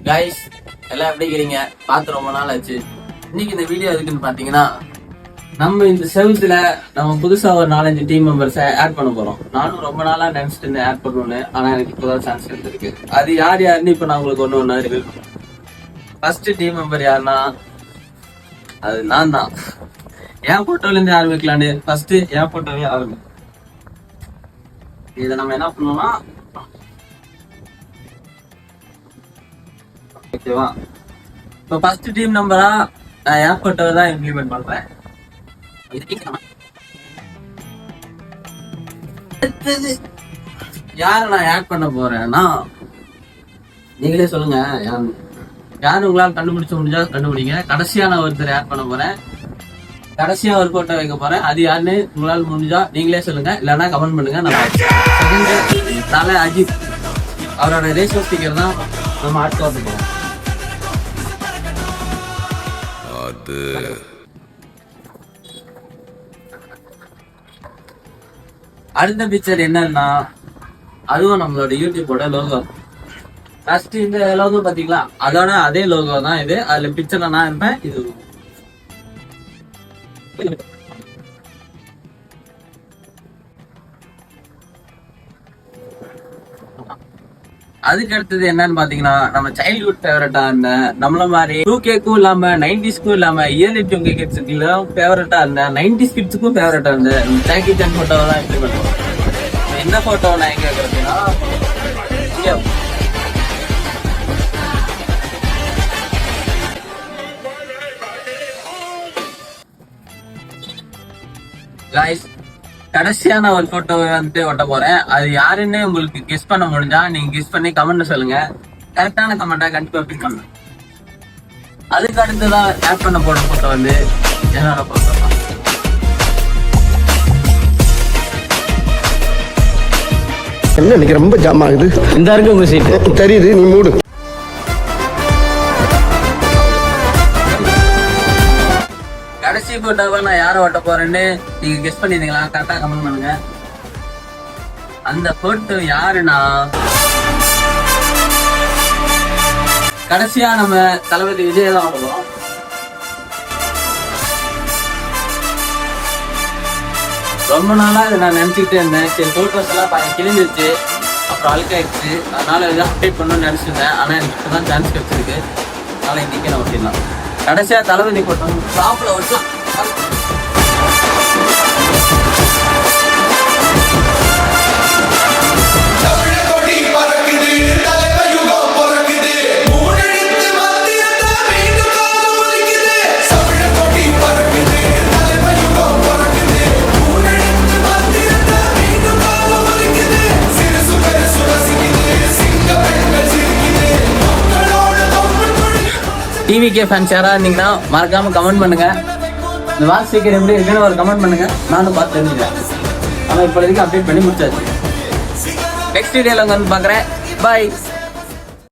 Guys எல்லாம் எப்படி இருக்கிறீங்க? பார்த்து ரொம்ப நாள் ஆச்சு. இன்னைக்கு இந்த வீடியோ எதுக்குன்னு பாத்தீங்கன்னா, நம்ம இந்த செவத்துல நம்ம புதுசா ஒரு 4-5 டீம் மெம்பர்ஸை ஆட் பண்ண போறோம். நானும் ரொம்ப நாளா நினைச்சிட்டு இருந்தேன் ஆட் பண்ணணும்னு. ஆனா எனக்கு இப்போதான் சான்ஸ் எடுத்திருக்கு. அது யார் யாருன்னு இப்ப நான் உங்களுக்கு ஒண்ணு ரிவீல் பண்ணுறேன். ஃபர்ஸ்ட் டீம் மெம்பர் யாருன்னா அது நான் தான். என் போட்டோல இருந்து ஆரம்பிக்கலான்னு ஃபர்ஸ்ட் என் போட்டோவே ஆரம்பிக்கும். இதை நம்ம என்ன பண்ணோம்னா, ஓகேவா, இப்போ ஃபர்ஸ்ட் டீம் நம்பரா நான் என் போட்டோவை தான் இம்ப்ளிமெண்ட் பண்றேன். யார நான் ஆட் பண்ண போறேன்னா, நீங்களே சொல்லுங்க யாரு உங்களால் கண்டுபிடிச்ச முடிஞ்சா கண்டுபிடிங்க. கடைசியா நான் ஒருத்தர் ஆட் பண்ண போறேன். கடைசியா ஒரு போட்டோ வைக்க போறேன். அது யாருன்னு உங்களால் முடிஞ்சா நீங்களே சொல்லுங்க, இல்லைன்னா கமெண்ட் பண்ணுங்க. நான் தலை அஜித் அவரோட ரேஷோ ஸ்டிக்கர் தான் நம்ம ஆட் பண்ண போறோம். அடுத்த பிக்சர் என்னன்னா, அதுவும் நம்மளோட யூடியூபோட லோகோ. ஃபர்ஸ்ட் இந்த லோகோ பாத்தீங்களா, அதோட அதே லோகோ தான் இது. அதுல பிக்சர்ல நான் இருப்பேன். இது அதுக்கு அடுத்தது என்னன்னு பாத்தீங்கன்னா, நம்ம சைல்ட்ஹுட் ஃபேவரட்டா இருந்த நம்மள மாதிரி 2K-க்கும் இல்லாம 90s-க்கும் இல்லாம இயர்லி 2K கிட்ஸுக்கும் ஃபேவரட்டா இருந்த 90s கிட்ஸுக்கும் ஃபேவரட்டா இருந்த ஜாக்கி சான் போட்டோவை தான் இம்ப்ளிமெண்ட் பண்ணுவோம். என்ன போட்டோ நான் எங்க கேட்கறேன்னா, காய்ஸ் கடைசியா நான் ஒரு போட்டோவை வந்துட்டு ஒட்ட போறேன். அது யாருன்னு உங்களுக்கு கெஸ் பண்ண முடிஞ்சா நீங்க கெஸ் பண்ணி கமெண்ட்ல சொல்லுங்க. கரெக்டான கமெண்டா கண்டிப்பா பின் பண்ணுங்க. அதுக்கு அடுத்ததான் ஆட் பண்ண போற போட்டோ வந்து என்னோட போட்டோ தான். என்ன இன்னைக்கு ரொம்ப ஜாம் ஆகுது. இந்த இருக்கு உங்க சீட்டு தெரியுது, நீ மூடு. கடைசி போட்டோவை நான் யாரை ஓட்ட போறேன்னு நீங்க கெஸ் பண்ணிருந்தீங்களா? கரெக்டா கமெண்ட் பண்ணுங்க. அந்த போட்டோ யாருன்னா, கடைசியா நம்ம தளபதி விஜய் தான் ஓடுவோம். ரொம்ப நாளா இதை நான் நினைச்சுக்கிட்டே இருந்தேன். சரி, போட்டோஸ் எல்லாம் கிழிஞ்சிருச்சு, அப்புறம் அழுக்காயிடுச்சு. அதனால இதை அப்டேட் பண்ணணும்னு நினைச்சிருந்தேன். ஆனா எனக்கு இப்பதான் சான்ஸ் கிடைச்சிருக்கு. அதனால இன்னைக்கு நான் ஓட்டிடலாம். கடைசியா தளபதி போட்டோம் டாப்ல ஓட்டலாம். டிவிகே ஃபேன்ஸ் யாராவது இருந்தீங்கன்னா மறக்காம கமெண்ட் பண்ணுங்க. இந்த வாட்ச் ஸ்பீக்கர் எப்படி இருக்குன்னு ஒரு கமெண்ட் பண்ணுங்க. நானும் பார்த்து தெரிஞ்சுக்கிறேன். ஆனால் இப்போதைக்கு அப்டேட் பண்ணி முடிச்சாச்சு. நெக்ஸ்ட் வீடியோவில் வந்து பார்க்குறேன். பாய்.